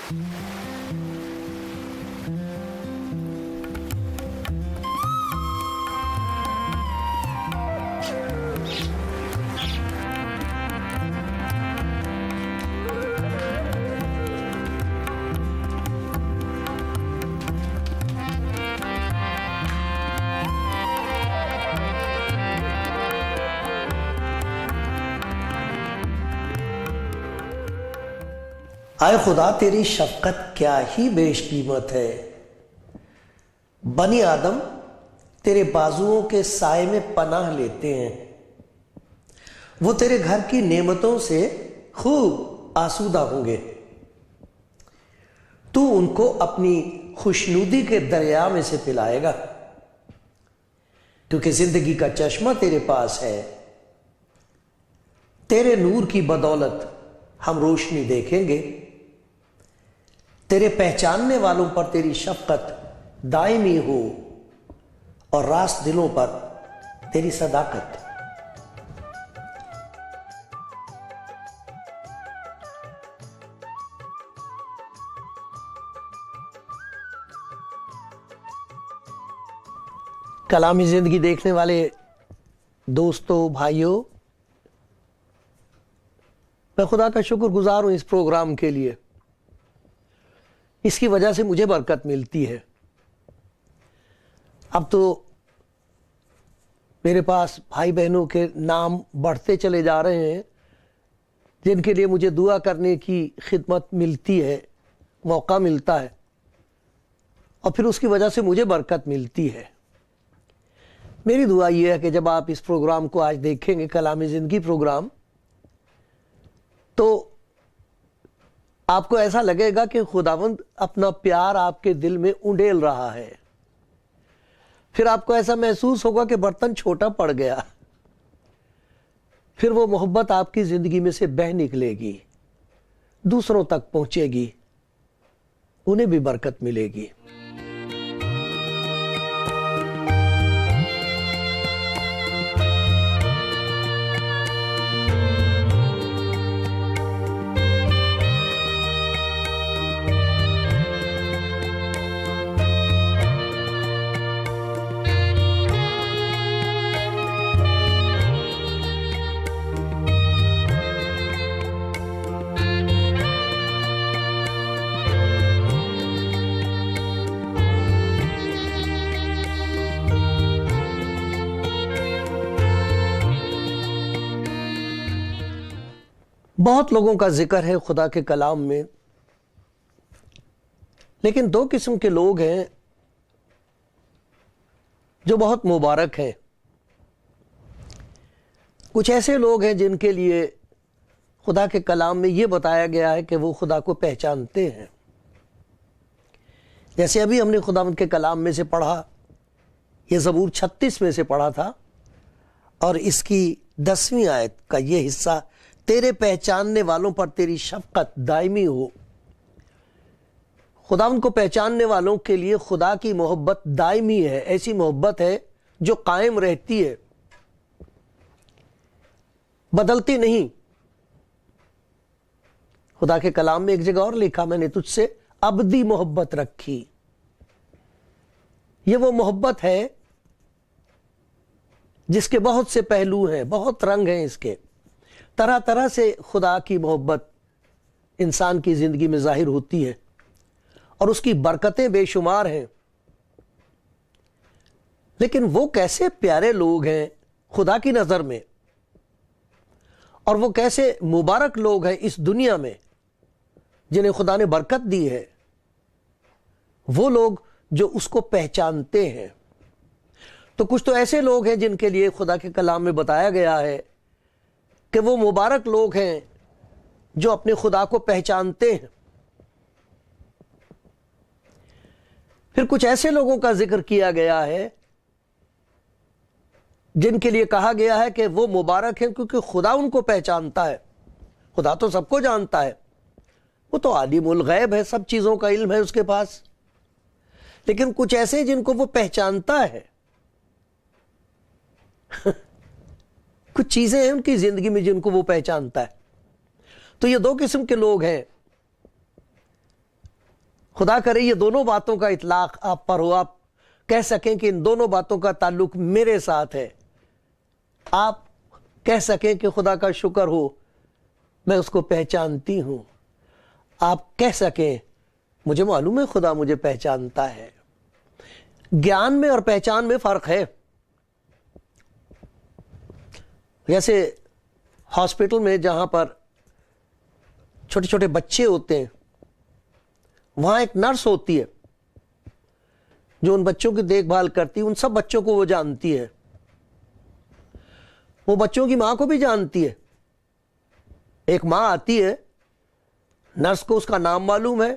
آئے خدا تیری شفقت کیا ہی بیش قیمت ہے، بنی آدم تیرے بازوؤں کے سائے میں پناہ لیتے ہیں، وہ تیرے گھر کی نعمتوں سے خوب آسودہ ہوں گے، تو ان کو اپنی خوشنودی کے دریا میں سے پلائے گا، کیونکہ زندگی کا چشمہ تیرے پاس ہے، تیرے نور کی بدولت ہم روشنی دیکھیں گے، تیرے پہچاننے والوں پر تیری شفقت دائمی ہو اور راست دلوں پر تیری صداقت۔ کلامی زندگی دیکھنے والے دوستوں، بھائیوں، میں خدا کا شکر گزار ہوں اس پروگرام کے لیے۔ اس کی وجہ سے مجھے برکت ملتی ہے۔ اب تو میرے پاس بھائی بہنوں کے نام بڑھتے چلے جا رہے ہیں جن کے لیے مجھے دعا کرنے کی خدمت ملتی ہے، موقع ملتا ہے، اور پھر اس کی وجہ سے مجھے برکت ملتی ہے۔ میری دعا یہ ہے کہ جب آپ اس پروگرام کو آج دیکھیں گے، کلامی زندگی پروگرام، تو آپ کو ایسا لگے گا کہ خداوند اپنا پیار آپ کے دل میں انڈیل رہا ہے۔ پھر آپ کو ایسا محسوس ہوگا کہ برتن چھوٹا پڑ گیا، پھر وہ محبت آپ کی زندگی میں سے بہہ نکلے گی، دوسروں تک پہنچے گی، انہیں بھی برکت ملے گی۔ بہت لوگوں کا ذکر ہے خدا کے کلام میں، لیکن دو قسم کے لوگ ہیں جو بہت مبارک ہیں۔ کچھ ایسے لوگ ہیں جن کے لیے خدا کے کلام میں یہ بتایا گیا ہے کہ وہ خدا کو پہچانتے ہیں۔ جیسے ابھی ہم نے خداوند کے کلام میں سے پڑھا، یہ زبور 36 میں سے پڑھا تھا، اور اس کی 10ویں آیت کا یہ حصہ، تیرے پہچاننے والوں پر تیری شفقت دائمی ہو۔ خداوند کو پہچاننے والوں کے لیے خدا کی محبت دائمی ہے، ایسی محبت ہے جو قائم رہتی ہے، بدلتی نہیں۔ خدا کے کلام میں ایک جگہ اور لکھا، میں نے تجھ سے ابدی محبت رکھی۔ یہ وہ محبت ہے جس کے بہت سے پہلو ہیں، بہت رنگ ہیں، اس کے طرح طرح سے خدا کی محبت انسان کی زندگی میں ظاہر ہوتی ہے، اور اس کی برکتیں بے شمار ہیں۔ لیکن وہ کیسے پیارے لوگ ہیں خدا کی نظر میں، اور وہ کیسے مبارک لوگ ہیں اس دنیا میں جنہیں خدا نے برکت دی ہے، وہ لوگ جو اس کو پہچانتے ہیں۔ تو کچھ تو ایسے لوگ ہیں جن کے لیے خدا کے کلام میں بتایا گیا ہے کہ وہ مبارک لوگ ہیں جو اپنے خدا کو پہچانتے ہیں۔ پھر کچھ ایسے لوگوں کا ذکر کیا گیا ہے جن کے لیے کہا گیا ہے کہ وہ مبارک ہیں کیونکہ خدا ان کو پہچانتا ہے۔ خدا تو سب کو جانتا ہے، وہ تو عالم الغیب ہے، سب چیزوں کا علم ہے اس کے پاس، لیکن کچھ ایسے جن کو وہ پہچانتا ہے۔ کچھ چیزیں ہیں ان کی زندگی میں جن کو وہ پہچانتا ہے۔ تو یہ دو قسم کے لوگ ہیں خدا کرے یہ دونوں باتوں کا اطلاق آپ پر ہو، آپ کہہ سکیں کہ ان دونوں باتوں کا تعلق میرے ساتھ ہے، آپ کہہ سکیں کہ خدا کا شکر ہو میں اس کو پہچانتی ہوں، آپ کہہ سکیں مجھے معلوم ہے خدا مجھے پہچانتا ہے۔ گیان میں اور پہچان میں فرق ہے۔ جیسے ہاسپٹل میں جہاں پر چھوٹے چھوٹے بچے ہوتے ہیں، وہاں ایک نرس ہوتی ہے جو ان بچوں کی دیکھ بھال کرتی ہے، ان سب بچوں کو وہ جانتی ہے، وہ بچوں کی ماں کو بھی جانتی ہے۔ ایک ماں آتی ہے، نرس کو اس کا نام معلوم ہے،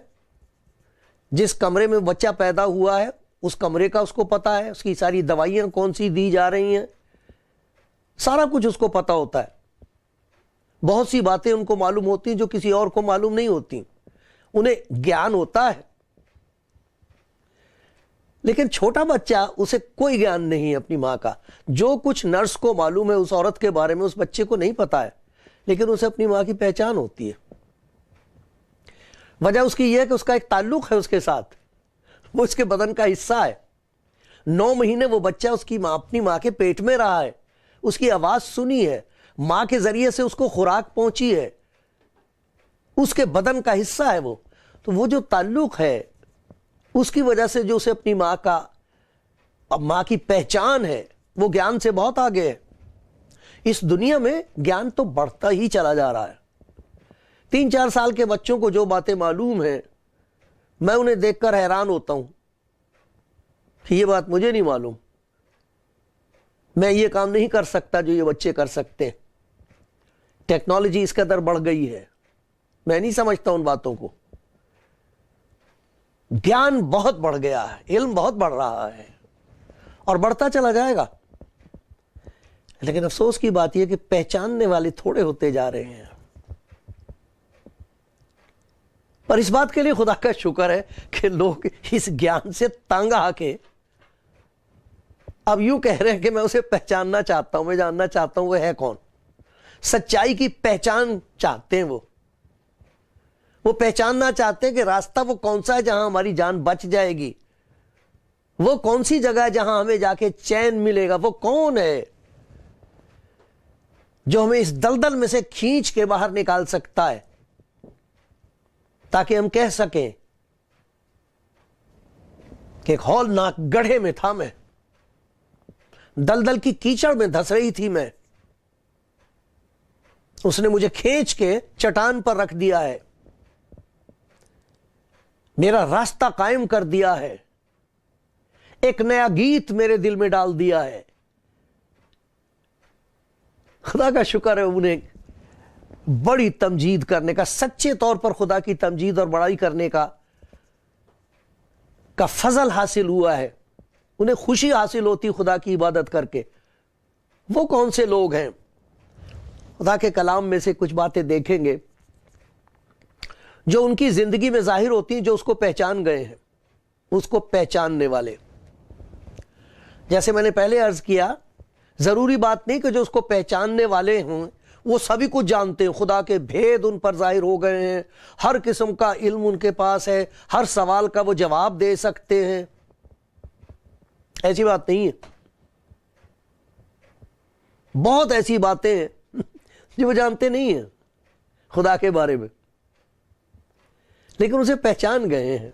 جس کمرے میں بچہ پیدا ہوا ہے اس کمرے کا اس کو پتا ہے، اس کی ساری دوائیاں کون سی دی جا رہی ہیں، سارا کچھ اس کو پتا ہوتا ہے۔ بہت سی باتیں ان کو معلوم ہوتی ہیں جو کسی اور کو معلوم نہیں ہوتی، انہیں گیان ہوتا ہے۔ لیکن چھوٹا بچہ، اسے کوئی گیان نہیں ہے اپنی ماں کا۔ جو کچھ نرس کو معلوم ہے اس عورت کے بارے میں اس بچے کو نہیں پتا ہے، لیکن اسے اپنی ماں کی پہچان ہوتی ہے۔ وجہ اس کی یہ ہے کہ اس کا ایک تعلق ہے اس کے ساتھ، وہ اس کے بدن کا حصہ ہے۔ 9 مہینے وہ بچہ اس کی ماں اپنی ماں کے پیٹ میں رہا ہے، اس کی آواز سنی ہے، ماں کے ذریعے سے اس کو خوراک پہنچی ہے، اس کے بدن کا حصہ ہے وہ۔ تو وہ جو تعلق ہے اس کی وجہ سے جو اسے اپنی ماں کی پہچان ہے، وہ گیان سے بہت آگے ہے۔ اس دنیا میں گیان تو بڑھتا ہی چلا جا رہا ہے۔ 3-4 سال کے بچوں کو جو باتیں معلوم ہیں، میں انہیں دیکھ کر حیران ہوتا ہوں کہ یہ بات مجھے نہیں معلوم، میں یہ کام نہیں کر سکتا جو یہ بچے کر سکتے ہیں۔ ٹیکنالوجی اس قدر بڑھ گئی ہے، میں نہیں سمجھتا ان باتوں کو۔ گیان بہت بڑھ گیا ہے، علم بہت بڑھ رہا ہے اور بڑھتا چلا جائے گا، لیکن افسوس کی بات یہ کہ پہچاننے والے تھوڑے ہوتے جا رہے ہیں۔ اور اس بات کے لیے خدا کا شکر ہے کہ لوگ اس گیان سے تنگ آ کے اب یوں کہہ رہے ہیں کہ میں اسے پہچاننا چاہتا ہوں، میں جاننا چاہتا ہوں وہ ہے کون۔ سچائی کی پہچان چاہتے ہیں، وہ پہچاننا چاہتے ہیں کہ راستہ وہ کون سا ہے جہاں ہماری جان بچ جائے گی، وہ کون سی جگہ ہے جہاں ہمیں جا کے چین ملے گا، وہ کون ہے جو ہمیں اس دلدل میں سے کھینچ کے باہر نکال سکتا ہے، تاکہ ہم کہہ سکیں کہ ایک ہولناک گڑھے میں تھا میں، دلدل کی کیچڑ میں دھس رہی تھی میں، اس نے مجھے کھینچ کے چٹان پر رکھ دیا ہے، میرا راستہ قائم کر دیا ہے، ایک نیا گیت میرے دل میں ڈال دیا ہے۔ خدا کا شکر ہے انہیں بڑی تمجید کرنے کا، سچے طور پر خدا کی تمجید اور بڑائی کرنے کا فضل حاصل ہوا ہے، انہیں خوشی حاصل ہوتی خدا کی عبادت کر کے۔ وہ کون سے لوگ ہیں؟ خدا کے کلام میں سے کچھ باتیں دیکھیں گے جو ان کی زندگی میں ظاہر ہوتی ہیں، جو اس کو پہچان گئے ہیں، اس کو پہچاننے والے۔ جیسے میں نے پہلے عرض کیا، ضروری بات نہیں کہ جو اس کو پہچاننے والے ہوں وہ سبھی کچھ جانتے ہیں، خدا کے بھید ان پر ظاہر ہو گئے ہیں، ہر قسم کا علم ان کے پاس ہے، ہر سوال کا وہ جواب دے سکتے ہیں، ایسی بات نہیں ہے۔ بہت ایسی باتیں ہیں جو وہ جانتے نہیں ہیں خدا کے بارے میں، لیکن اسے پہچان گئے ہیں۔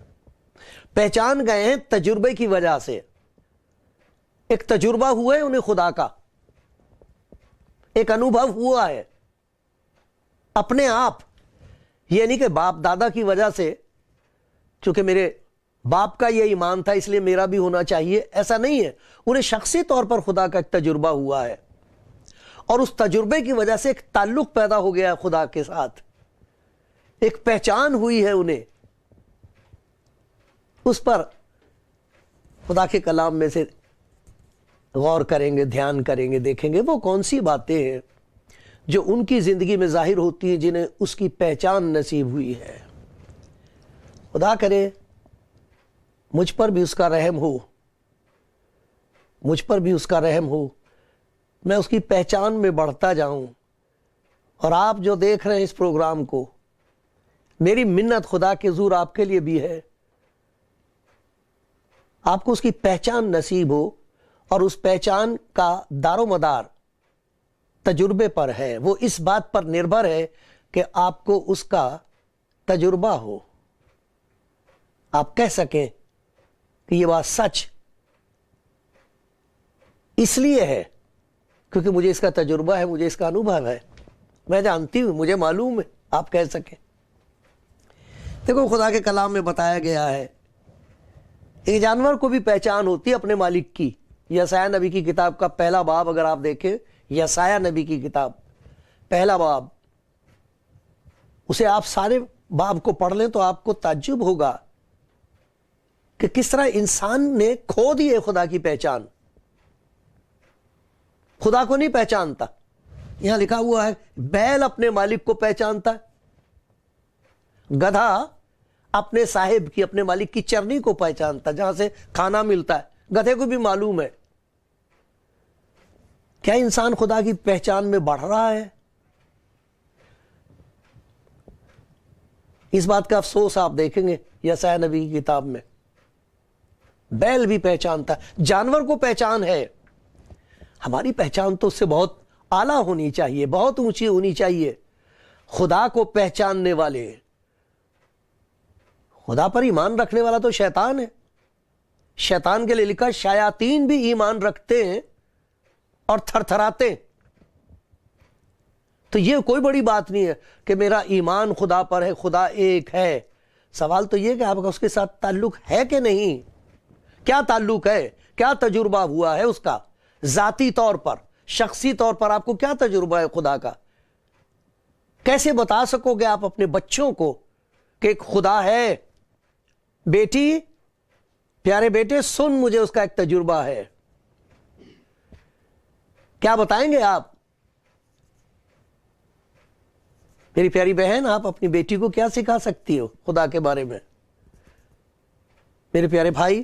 پہچان گئے ہیں تجربے کی وجہ سے، ایک تجربہ ہوا ہے انہیں خدا کا، ایک انوبھو ہوا ہے اپنے آپ۔ یہ نہیں کہ باپ دادا کی وجہ سے، چونکہ میرے باپ کا یہ ایمان تھا اس لیے میرا بھی ہونا چاہیے، ایسا نہیں ہے۔ انہیں شخصی طور پر خدا کا ایک تجربہ ہوا ہے، اور اس تجربے کی وجہ سے ایک تعلق پیدا ہو گیا ہے خدا کے ساتھ، ایک پہچان ہوئی ہے انہیں۔ اس پر خدا کے کلام میں سے غور کریں گے، دھیان کریں گے، دیکھیں گے وہ کون سی باتیں ہیں جو ان کی زندگی میں ظاہر ہوتی ہیں، جنہیں اس کی پہچان نصیب ہوئی ہے۔ خدا کرے مجھ پر بھی اس کا رحم ہو، مجھ پر بھی اس کا رحم ہو، میں اس کی پہچان میں بڑھتا جاؤں۔ اور آپ جو دیکھ رہے ہیں اس پروگرام کو، میری منت خدا کے حضور آپ کے لیے بھی ہے آپ کو اس کی پہچان نصیب ہو اور اس پہچان کا دار و مدار تجربے پر ہے، وہ اس بات پر نربھر ہے کہ آپ کو اس کا تجربہ ہو، آپ کہہ سکیں کہ یہ بات سچ اس لیے ہے کیونکہ مجھے اس کا تجربہ ہے، مجھے اس کا انوبھو ہے، میں جانتی ہوں، مجھے معلوم ہے، آپ کہہ سکیں۔ دیکھو خدا کے کلام میں بتایا گیا ہے ایک جانور کو بھی پہچان ہوتی ہے اپنے مالک کی۔ یسایہ نبی کی کتاب کا پہلا باب اگر آپ دیکھیں، یسایہ نبی کی کتاب پہلا باب، اسے آپ سارے باب کو پڑھ لیں تو آپ کو تعجب ہوگا کہ کس طرح انسان نے کھو دی ہے خدا کی پہچان، خدا کو نہیں پہچانتا۔ یہاں لکھا ہوا ہے بیل اپنے مالک کو پہچانتا ہے، گدھا اپنے صاحب کی، اپنے مالک کی چرنی کو پہچانتا ہے، جہاں سے کھانا ملتا ہے، گدھے کو بھی معلوم ہے۔ کیا انسان خدا کی پہچان میں بڑھ رہا ہے؟ اس بات کا افسوس آپ دیکھیں گے یسایہ نبی کی کتاب میں، بیل بھی پہچانتا ہے، جانور کو پہچان ہے۔ ہماری پہچان تو اس سے بہت اعلیٰ ہونی چاہیے، بہت اونچی ہونی چاہیے۔ خدا کو پہچاننے والے، خدا پر ایمان رکھنے والا تو شیطان ہے۔ شیطان کے لیے لکھا شیاطین بھی ایمان رکھتے ہیں اور تھر تھراتے ہیں۔ تو یہ کوئی بڑی بات نہیں ہے کہ میرا ایمان خدا پر ہے، خدا ایک ہے۔ سوال تو یہ کہ آپ کا اس کے ساتھ تعلق ہے کہ نہیں، کیا تعلق ہے، کیا تجربہ ہوا ہے اس کا، ذاتی طور پر، شخصی طور پر آپ کو کیا تجربہ ہے خدا کا؟ کیسے بتا سکو گے آپ اپنے بچوں کو کہ ایک خدا ہے؟ بیٹی، پیارے بیٹے سن، مجھے اس کا ایک تجربہ ہے۔ کیا بتائیں گے آپ؟ میری پیاری بہن، آپ اپنی بیٹی کو کیا سکھا سکتی ہو خدا کے بارے میں؟ میرے پیارے بھائی،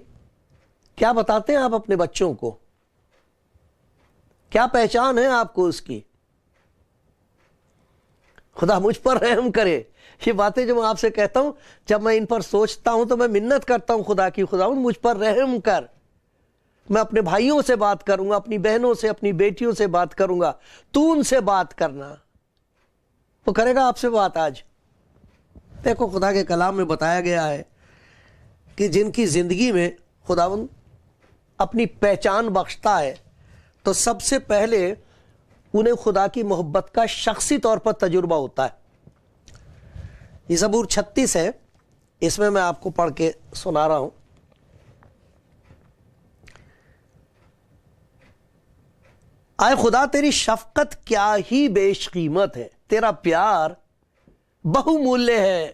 کیا بتاتے ہیں آپ اپنے بچوں کو؟ کیا پہچان ہے آپ کو اس کی؟ خدا مجھ پر رحم کرے۔ یہ باتیں جو میں آپ سے کہتا ہوں، جب میں ان پر سوچتا ہوں تو میں منت کرتا ہوں خدا کی، خدا مجھ پر رحم کر۔ میں اپنے بھائیوں سے بات کروں گا، اپنی بہنوں سے، اپنی بیٹیوں سے بات کروں گا، تو ان سے بات کرنا۔ وہ کرے گا آپ سے بات آج؟ دیکھو خدا کے کلام میں بتایا گیا ہے کہ جن کی زندگی میں خداوند اپنی پہچان بخشتا ہے تو سب سے پہلے انہیں خدا کی محبت کا شخصی طور پر تجربہ ہوتا ہے۔ یہ زبور 36 ہے، اس میں آپ کو پڑھ کے سنا رہا ہوں۔ آئے خدا تیری شفقت کیا ہی بیش قیمت ہے، تیرا پیار بہو مولیہ ہے،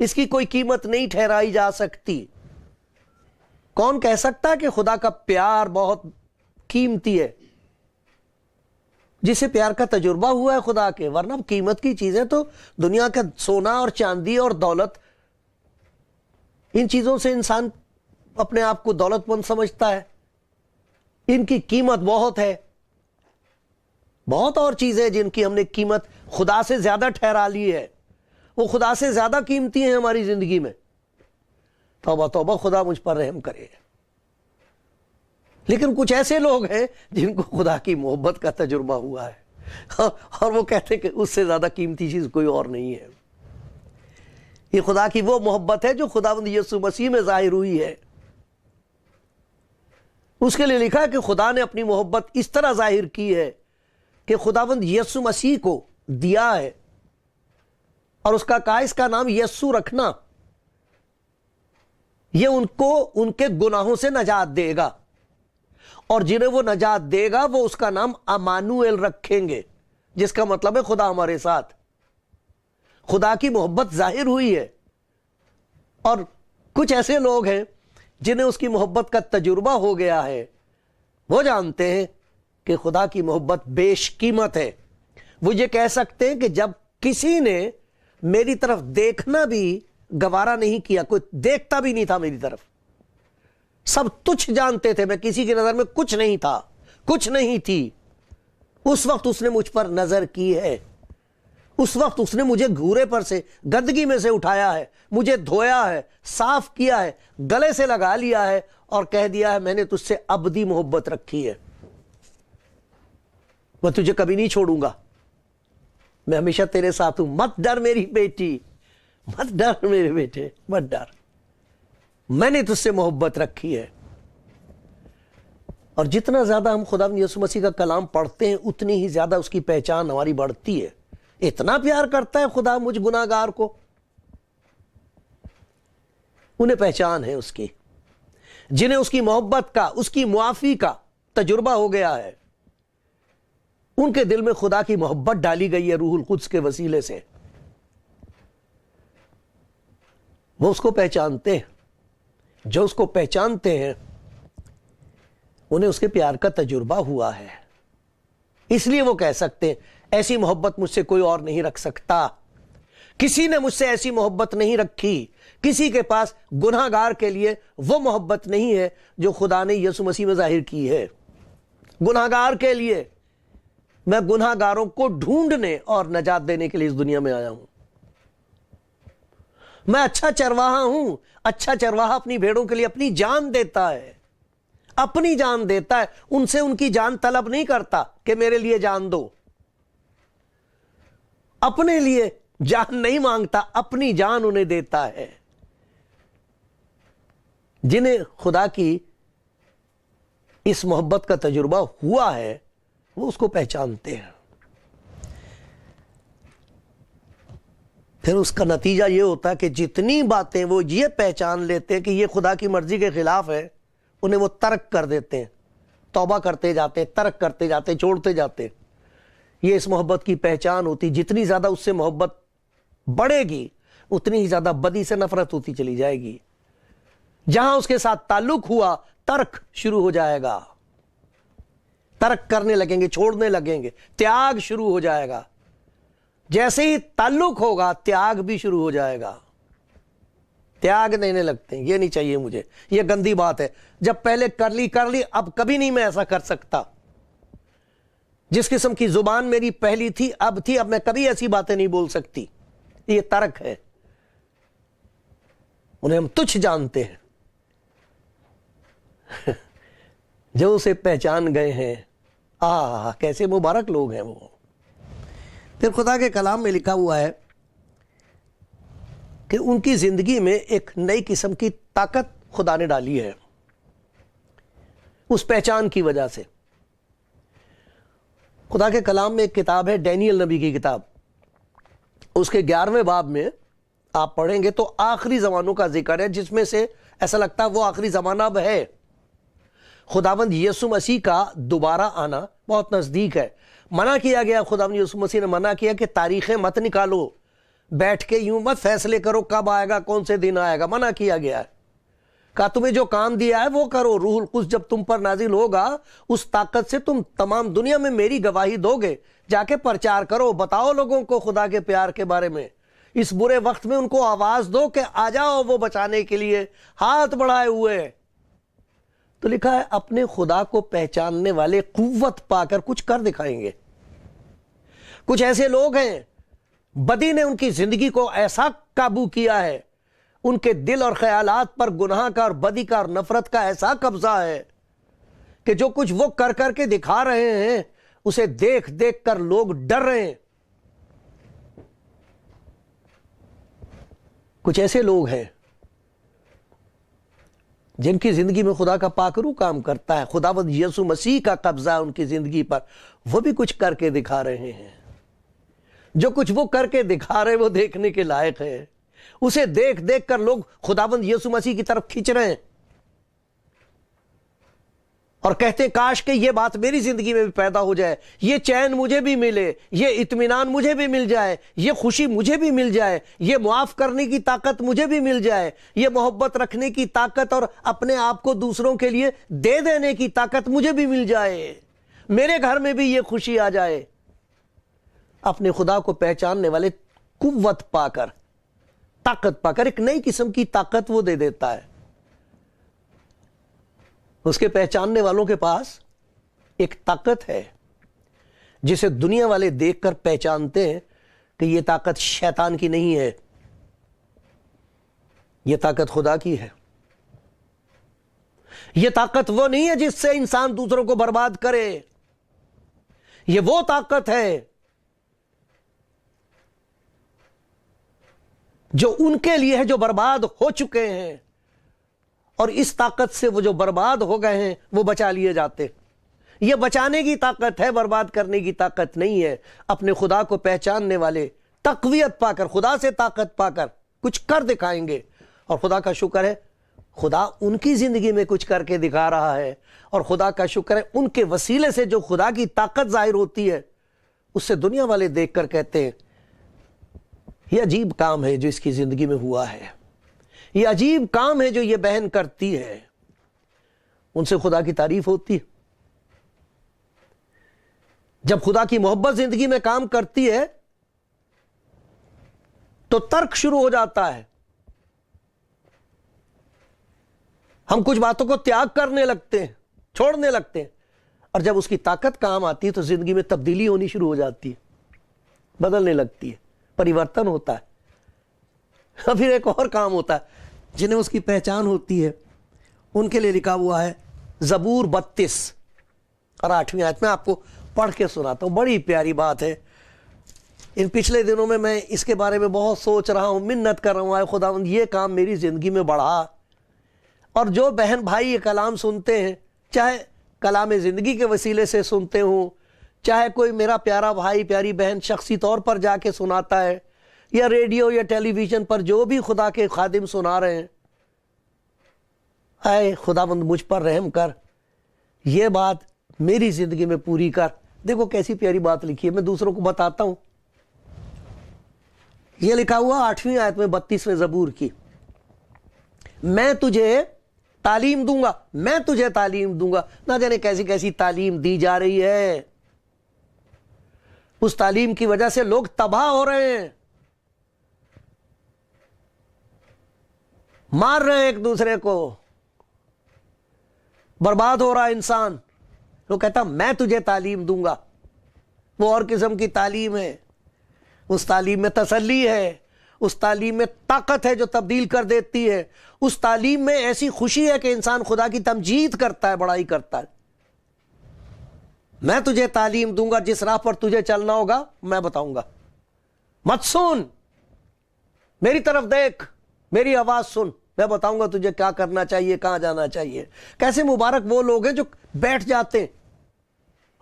اس کی کوئی قیمت نہیں ٹھہرائی جا سکتی۔ کون کہہ سکتا ہے کہ خدا کا پیار بہت قیمتی ہے؟ جسے پیار کا تجربہ ہوا ہے خدا کے، ورنہ قیمت کی چیزیں تو دنیا کا سونا اور چاندی اور دولت، ان چیزوں سے انسان اپنے آپ کو دولت مند سمجھتا ہے، ان کی قیمت بہت ہے۔ بہت اور چیزیں جن کی ہم نے قیمت خدا سے زیادہ ٹھہرا لی ہے، وہ خدا سے زیادہ قیمتی ہیں ہماری زندگی میں۔ توبہ توبہ، خدا مجھ پر رحم کرے۔ لیکن کچھ ایسے لوگ ہیں جن کو خدا کی محبت کا تجربہ ہوا ہے اور وہ کہتے ہیں کہ اس سے زیادہ قیمتی چیز کوئی اور نہیں ہے۔ یہ خدا کی وہ محبت ہے جو خداوند یسوع مسیح میں ظاہر ہوئی ہے۔ اس کے لیے لکھا ہے کہ خدا نے اپنی محبت اس طرح ظاہر کی ہے کہ خداوند یسوع مسیح کو دیا ہے، اور اس کا کہا اس کا نام یسوع رکھنا، یہ ان کو ان کے گناہوں سے نجات دے گا، اور جنہیں وہ نجات دے گا وہ اس کا نام امانویل رکھیں گے، جس کا مطلب ہے خدا ہمارے ساتھ۔ خدا کی محبت ظاہر ہوئی ہے، اور کچھ ایسے لوگ ہیں جنہیں اس کی محبت کا تجربہ ہو گیا ہے، وہ جانتے ہیں کہ خدا کی محبت بیش قیمت ہے۔ وہ یہ کہہ سکتے ہیں کہ جب کسی نے میری طرف دیکھنا بھی گوارا نہیں کیا، کوئی دیکھتا بھی نہیں تھا میری طرف، سب تجھ جانتے تھے، میں کسی کی نظر میں کچھ نہیں تھا، کچھ نہیں تھی، اس وقت اس نے مجھ پر نظر کی ہے، اس وقت اس نے مجھے گھورے پر سے گندگی میں سے اٹھایا ہے, مجھے دھویا ہے, صاف کیا ہے, گلے سے لگا لیا ہے اور کہہ دیا ہے میں نے تجھ سے ابدی محبت رکھی ہے, میں تجھے کبھی نہیں چھوڑوں گا, میں ہمیشہ تیرے ساتھ ہوں, مت ڈر میری بیٹی, مت ڈر میرے بیٹے, مت ڈر, میں نے تجھ سے محبت رکھی ہے. اور جتنا زیادہ ہم خدا یسوع مسیح کا کلام پڑھتے ہیں اتنی ہی زیادہ اس کی پہچان ہماری بڑھتی ہے. اتنا پیار کرتا ہے خدا مجھ گناہ گار کو, انہیں پہچان ہے اس کی, جنہیں اس کی محبت کا, اس کی معافی کا تجربہ ہو گیا ہے, ان کے دل میں خدا کی محبت ڈالی گئی ہے روح القدس کے وسیلے سے. وہ اس کو پہچانتے ہیں, جو اس کو پہچانتے ہیں انہیں اس کے پیار کا تجربہ ہوا ہے, اس لیے وہ کہہ سکتے ہیں ایسی محبت مجھ سے کوئی اور نہیں رکھ سکتا, کسی نے مجھ سے ایسی محبت نہیں رکھی, کسی کے پاس گناہ گار کے لیے وہ محبت نہیں ہے جو خدا نے یسوع مسیح میں ظاہر کی ہے. گناہ گار کے لیے, میں گناہ گاروں کو ڈھونڈنے اور نجات دینے کے لیے اس دنیا میں آیا ہوں. میں اچھا چرواہا ہوں, اچھا چرواہا اپنی بھیڑوں کے لیے اپنی جان دیتا ہے, اپنی جان دیتا ہے, ان سے ان کی جان طلب نہیں کرتا کہ میرے لیے جان دو, اپنے لیے جان نہیں مانگتا, اپنی جان انہیں دیتا ہے. جنہیں خدا کی اس محبت کا تجربہ ہوا ہے وہ اس کو پہچانتے ہیں. پھر اس کا نتیجہ یہ ہوتا ہے کہ جتنی باتیں وہ یہ پہچان لیتے ہیں کہ یہ خدا کی مرضی کے خلاف ہے, انہیں وہ ترک کر دیتے ہیں, توبہ کرتے جاتے ہیں, ترک کرتے جاتے ہیں, چھوڑتے جاتے ہیں. یہ اس محبت کی پہچان ہوتی. جتنی زیادہ اس سے محبت بڑھے گی اتنی ہی زیادہ بدی سے نفرت ہوتی چلی جائے گی. جہاں اس کے ساتھ تعلق ہوا ترک شروع ہو جائے گا, ترک کرنے لگیں گے, چھوڑنے لگیں گے, تیاگ شروع ہو جائے گا. جیسے ہی تعلق ہوگا تیاگ بھی شروع ہو جائے گا, تیاگ دینے لگتے ہیں, یہ نہیں چاہیے مجھے, یہ گندی بات ہے, جب پہلے کر لی اب کبھی نہیں میں ایسا کر سکتا. جس قسم کی زبان میری پہلی تھی اب میں کبھی ایسی باتیں نہیں بول سکتی. یہ ترک ہے. انہیں ہم تجھ جانتے ہیں. جو اسے پہچان گئے ہیں, کیسے مبارک لوگ ہیں وہ. پھر خدا کے کلام میں لکھا ہوا ہے کہ ان کی زندگی میں ایک نئی قسم کی طاقت خدا نے ڈالی ہے اس پہچان کی وجہ سے. خدا کے کلام میں ایک کتاب ہے ڈینیل نبی کی کتاب, اس کے 11ویں باب میں آپ پڑھیں گے تو آخری زمانوں کا ذکر ہے, جس میں سے ایسا لگتا ہے وہ آخری زمانہ اب ہے. خداوند یسوع مسیح کا دوبارہ آنا بہت نزدیک ہے. منع کیا گیا, خداوند یسوع مسیح نے منع کیا کہ تاریخیں مت نکالو, بیٹھ کے یوں مت فیصلے کرو کب آئے گا, کون سے دن آئے گا. منع کیا گیا ہے. کہا تمہیں جو کام دیا ہے وہ کرو. روح القدس جب تم پر نازل ہوگا اس طاقت سے تم تمام دنیا میں میری گواہی دو گے. جا کے پرچار کرو, بتاؤ لوگوں کو خدا کے پیار کے بارے میں. اس برے وقت میں ان کو آواز دو کہ آ جاؤ, وہ بچانے کے لیے ہاتھ بڑھائے ہوئے. تو لکھا ہے اپنے خدا کو پہچاننے والے قوت پا کر کچھ کر دکھائیں گے. کچھ ایسے لوگ ہیں بدی نے ان کی زندگی کو ایسا قابو کیا ہے, ان کے دل اور خیالات پر گناہ کا اور بدی کا اور نفرت کا ایسا قبضہ ہے کہ جو کچھ وہ کر کر کے دکھا رہے ہیں اسے دیکھ دیکھ کر لوگ ڈر رہے ہیں. کچھ ایسے لوگ ہیں جن کی زندگی میں خدا کا پاکرو کام کرتا ہے, خداوند یسوع مسیح کا قبضہ ان کی زندگی پر, وہ بھی کچھ کر کے دکھا رہے ہیں. جو کچھ وہ کر کے دکھا رہے وہ دیکھنے کے لائق ہے. اسے دیکھ دیکھ کر لوگ خداوند یسوع مسیح کی طرف کھینچ رہے ہیں اور کہتے ہیں کاش کہ یہ بات میری زندگی میں بھی پیدا ہو جائے, یہ چین مجھے بھی ملے, یہ اطمینان مجھے بھی مل جائے, یہ خوشی مجھے بھی مل جائے, یہ معاف کرنے کی طاقت مجھے بھی مل جائے, یہ محبت رکھنے کی طاقت اور اپنے آپ کو دوسروں کے لیے دے دینے کی طاقت مجھے بھی مل جائے, میرے گھر میں بھی یہ خوشی آ جائے. اپنے خدا کو پہچاننے والے قوت پا کر, طاقت پا کر, ایک نئی قسم کی طاقت وہ دے دیتا ہے. اس کے پہچاننے والوں کے پاس ایک طاقت ہے جسے دنیا والے دیکھ کر پہچانتے ہیں کہ یہ طاقت شیطان کی نہیں ہے، یہ طاقت خدا کی ہے۔ یہ طاقت وہ نہیں ہے جس سے انسان دوسروں کو برباد کرے، یہ وہ طاقت ہے جو ان کے لیے ہے جو برباد ہو چکے ہیں، اور اس طاقت سے وہ جو برباد ہو گئے ہیں وہ بچا لیے جاتے۔ یہ بچانے کی طاقت ہے، برباد کرنے کی طاقت نہیں ہے۔ اپنے خدا کو پہچاننے والے تقویت پا کر، خدا سے طاقت پا کر کچھ کر دکھائیں گے، اور خدا کا شکر ہے خدا ان کی زندگی میں کچھ کر کے دکھا رہا ہے، اور خدا کا شکر ہے ان کے وسیلے سے جو خدا کی طاقت ظاہر ہوتی ہے اس سے دنیا والے دیکھ کر کہتے ہیں یہ عجیب کام ہے جو اس کی زندگی میں ہوا ہے، یہ عجیب کام ہے جو یہ بہن کرتی ہے۔ ان سے خدا کی تعریف ہوتی ہے۔ جب خدا کی محبت زندگی میں کام کرتی ہے تو ترک شروع ہو جاتا ہے، ہم کچھ باتوں کو تیاگ کرنے لگتے ہیں، چھوڑنے لگتے ہیں، اور جب اس کی طاقت کام آتی ہے تو زندگی میں تبدیلی ہونی شروع ہو جاتی ہے، بدلنے لگتی ہے، پریورتن ہوتا ہے۔ اور پھر ایک اور کام ہوتا ہے، جنہیں اس کی پہچان ہوتی ہے ان کے لیے لکھا ہوا ہے زبور 32 اور 8ویں آیت میں آپ کو پڑھ کے سناتا ہوں، بڑی پیاری بات ہے۔ ان پچھلے دنوں میں اس کے بارے میں بہت سوچ رہا ہوں، منت کر رہا ہوں، آئے خداوند یہ کام میری زندگی میں بڑھا۔ اور جو بہن بھائی یہ کلام سنتے ہیں، چاہے کلام زندگی کے وسیلے سے سنتے ہوں، چاہے کوئی میرا پیارا بھائی پیاری بہن شخصی طور پر جا کے سناتا ہے، یا ریڈیو یا ٹیلی ویژن پر جو بھی خدا کے خادم سنا رہے ہیں، اے خداوند مجھ پر رحم کر، یہ بات میری زندگی میں پوری کر۔ دیکھو کیسی پیاری بات لکھی ہے، میں دوسروں کو بتاتا ہوں۔ یہ لکھا ہوا 8ویں آیت میں 32ویں زبور کی، میں تجھے تعلیم دوں گا، میں تجھے تعلیم دوں گا۔ نہ جانے کیسی کیسی تعلیم دی جا رہی ہے، اس تعلیم کی وجہ سے لوگ تباہ ہو رہے ہیں، مار رہے ہیں ایک دوسرے کو، برباد ہو رہا ہے انسان۔ وہ کہتا میں تجھے تعلیم دوں گا، وہ اور قسم کی تعلیم ہے، اس تعلیم میں تسلی ہے، اس تعلیم میں طاقت ہے جو تبدیل کر دیتی ہے، اس تعلیم میں ایسی خوشی ہے کہ انسان خدا کی تمجید کرتا ہے، بڑائی کرتا ہے۔ میں تجھے تعلیم دوں گا، جس راہ پر تجھے چلنا ہوگا میں بتاؤں گا، مت سن، میری طرف دیکھ، میری آواز سن، میں بتاؤں گا تجھے کیا کرنا چاہیے، کہاں جانا چاہیے۔ کیسے مبارک وہ لوگ ہیں جو بیٹھ جاتے ہیں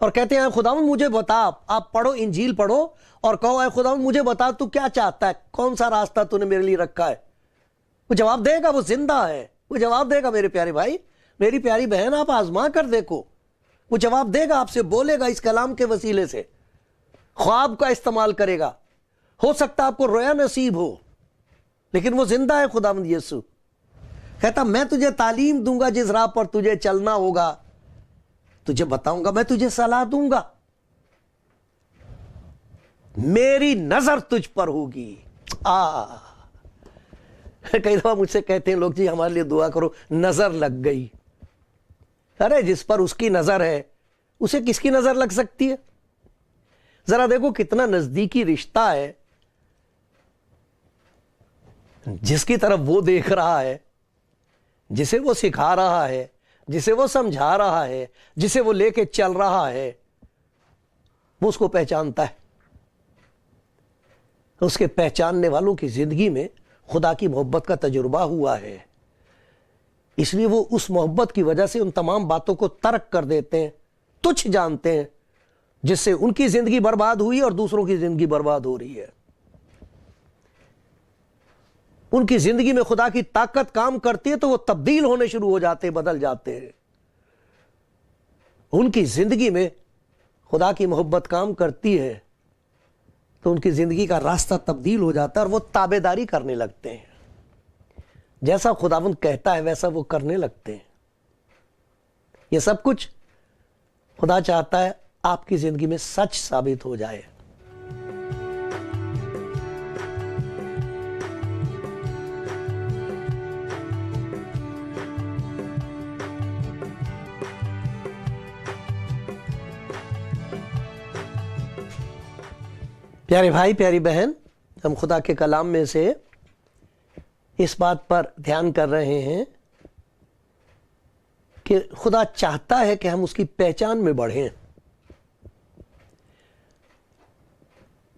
اور کہتے ہیں اے خداوند مجھے بتا۔ آپ پڑھو، انجیل پڑھو اور کہو اے خداوند مجھے بتا تو کیا چاہتا ہے، کون سا راستہ تو نے میرے لیے رکھا ہے۔ وہ جواب دے گا، وہ زندہ ہے، وہ جواب دے گا۔ میرے پیارے بھائی، میری پیاری بہن، آپ آزما کر دیکھو، وہ جواب دے گا، آپ سے بولے گا اس کلام کے وسیلے سے، خواب کا استعمال کرے گا۔ ہو سکتا آپ کو رویا نصیب ہو، لیکن وہ زندہ ہے۔ خداوند یسوع کہتا میں تجھے تعلیم دوں گا، جس راہ پر تجھے چلنا ہوگا تجھے بتاؤں گا، میں تجھے صلاح دوں گا، میری نظر تجھ پر ہوگی۔ کئی دفعہ مجھ سے کہتے ہیں لوگ جی ہمارے لیے دعا کرو، نظر لگ گئی۔ ارے جس پر اس کی نظر ہے اسے کس کی نظر لگ سکتی ہے؟ ذرا دیکھو کتنا نزدیکی رشتہ ہے، جس کی طرف وہ دیکھ رہا ہے، جسے وہ سکھا رہا ہے، جسے وہ سمجھا رہا ہے، جسے وہ لے کے چل رہا ہے، وہ اس کو پہچانتا ہے۔ اس کے پہچاننے والوں کی زندگی میں خدا کی محبت کا تجربہ ہوا ہے، اس لیے وہ اس محبت کی وجہ سے ان تمام باتوں کو ترک کر دیتے ہیں، تچھ جانتے ہیں، جس سے ان کی زندگی برباد ہوئی اور دوسروں کی زندگی برباد ہو رہی ہے۔ ان کی زندگی میں خدا کی طاقت کام کرتی ہے تو وہ تبدیل ہونے شروع ہو جاتے ہیں، بدل جاتے ہیں۔ ان کی زندگی میں خدا کی محبت کام کرتی ہے تو ان کی زندگی کا راستہ تبدیل ہو جاتا ہے اور وہ تابعداری کرنے لگتے ہیں، جیسا خداوند کہتا ہے ویسا وہ کرنے لگتے ہیں۔ یہ سب کچھ خدا چاہتا ہے آپ کی زندگی میں سچ ثابت ہو جائے۔ پیارے بھائی پیاری بہن، ہم خدا کے کلام میں سے اس بات پر دھیان کر رہے ہیں کہ خدا چاہتا ہے کہ ہم اس کی پہچان میں بڑھیں۔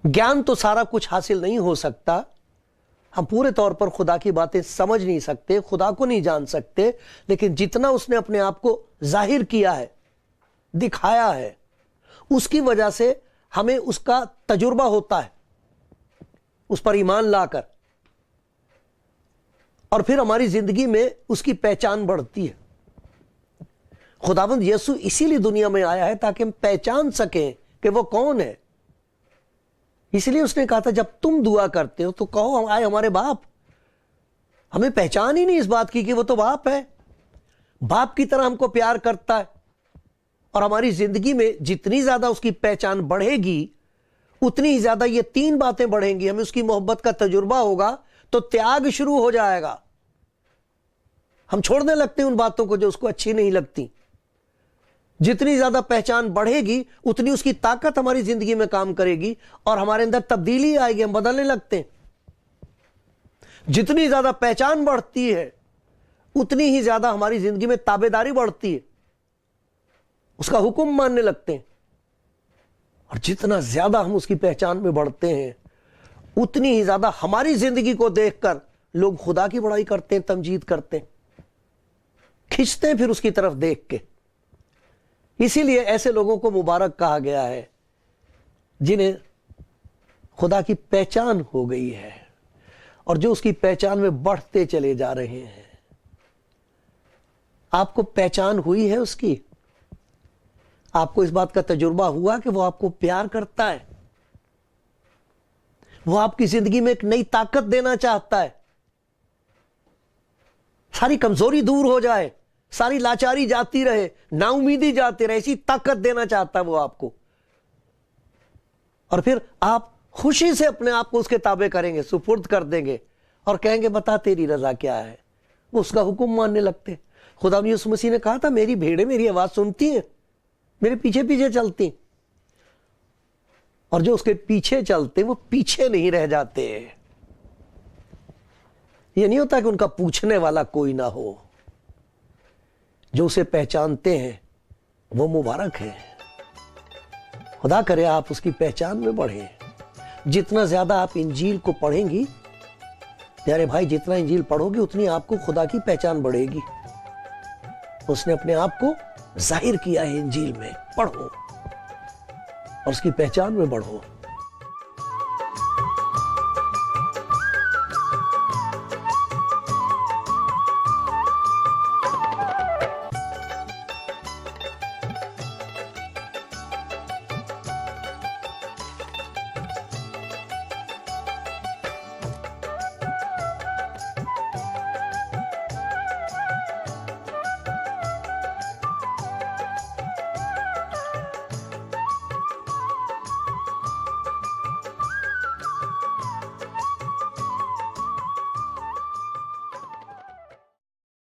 گیان تو سارا کچھ حاصل نہیں ہو سکتا، ہم پورے طور پر خدا کی باتیں سمجھ نہیں سکتے، خدا کو نہیں جان سکتے، لیکن جتنا اس نے اپنے آپ کو ظاہر کیا ہے، دکھایا ہے، اس کی وجہ سے ہمیں اس کا تجربہ ہوتا ہے، اس پر ایمان لا کر، اور پھر ہماری زندگی میں اس کی پہچان بڑھتی ہے۔ خداوند یسوع اسی لیے دنیا میں آیا ہے تاکہ ہم پہچان سکیں کہ وہ کون ہے۔ اس لیے اس نے کہا تھا جب تم دعا کرتے ہو تو کہو ہم آئے ہمارے باپ۔ ہمیں پہچان ہی نہیں اس بات کی کہ وہ تو باپ ہے، باپ کی طرح ہم کو پیار کرتا ہے، اور ہماری زندگی میں جتنی زیادہ اس کی پہچان بڑھے گی اتنی ہی زیادہ یہ تین باتیں بڑھیں گی۔ ہمیں اس کی محبت کا تجربہ ہوگا تو تیاگ شروع ہو جائے گا، ہم چھوڑنے لگتے ہیں ان باتوں کو جو اس کو اچھی نہیں لگتی۔ جتنی زیادہ پہچان بڑھے گی اتنی اس کی طاقت ہماری زندگی میں کام کرے گی اور ہمارے اندر تبدیلی آئے گی، ہم بدلنے لگتے ہیں۔ جتنی زیادہ پہچان بڑھتی ہے اتنی ہی زیادہ ہماری زندگی میں تابعداری بڑھتی ہے، اس کا حکم ماننے لگتے ہیں، اور جتنا زیادہ ہم اس کی پہچان میں بڑھتے ہیں اتنی ہی زیادہ ہماری زندگی کو دیکھ کر لوگ خدا کی بڑائی کرتے ہیں، تمجید کرتے ہیں، کھنچتے ہیں پھر اس کی طرف دیکھ کے۔ اسی لیے ایسے لوگوں کو مبارک کہا گیا ہے جنہیں خدا کی پہچان ہو گئی ہے اور جو اس کی پہچان میں بڑھتے چلے جا رہے ہیں۔ آپ کو پہچان ہوئی ہے اس کی؟ آپ کو اس بات کا تجربہ ہوا کہ وہ آپ کو پیار کرتا ہے، وہ آپ کی زندگی میں ایک نئی طاقت دینا چاہتا ہے، ساری کمزوری دور ہو جائے، ساری لاچاری جاتی رہے، نا امیدی جاتی رہے، ایسی طاقت دینا چاہتا ہے وہ آپ کو، اور پھر آپ خوشی سے اپنے آپ کو اس کے تابع کریں گے، سپرد کر دیں گے اور کہیں گے بتا تیری رضا کیا ہے۔ وہ اس کا حکم ماننے لگتے۔ خدا یسوع مسیح نے کہا تھا میری بھیڑیں میری آواز سنتی ہیں، میرے پیچھے پیچھے چلتی، اور جو اس کے پیچھے چلتے وہ پیچھے نہیں رہ جاتے۔ یہ نہیں ہوتا کہ ان کا پوچھنے والا کوئی نہ ہو، جو اسے پہچانتے ہیں وہ مبارک ہیں۔ خدا کرے آپ اس کی پہچان میں بڑھیں۔ جتنا زیادہ آپ انجیل کو پڑھیں گی پیارے بھائی، جتنا انجیل پڑھو گے اتنی آپ کو خدا کی پہچان بڑھے گی۔ اس نے اپنے آپ کو ظاہر کیا ہے انجیل میں، پڑھو اور اس کی پہچان میں بڑھو۔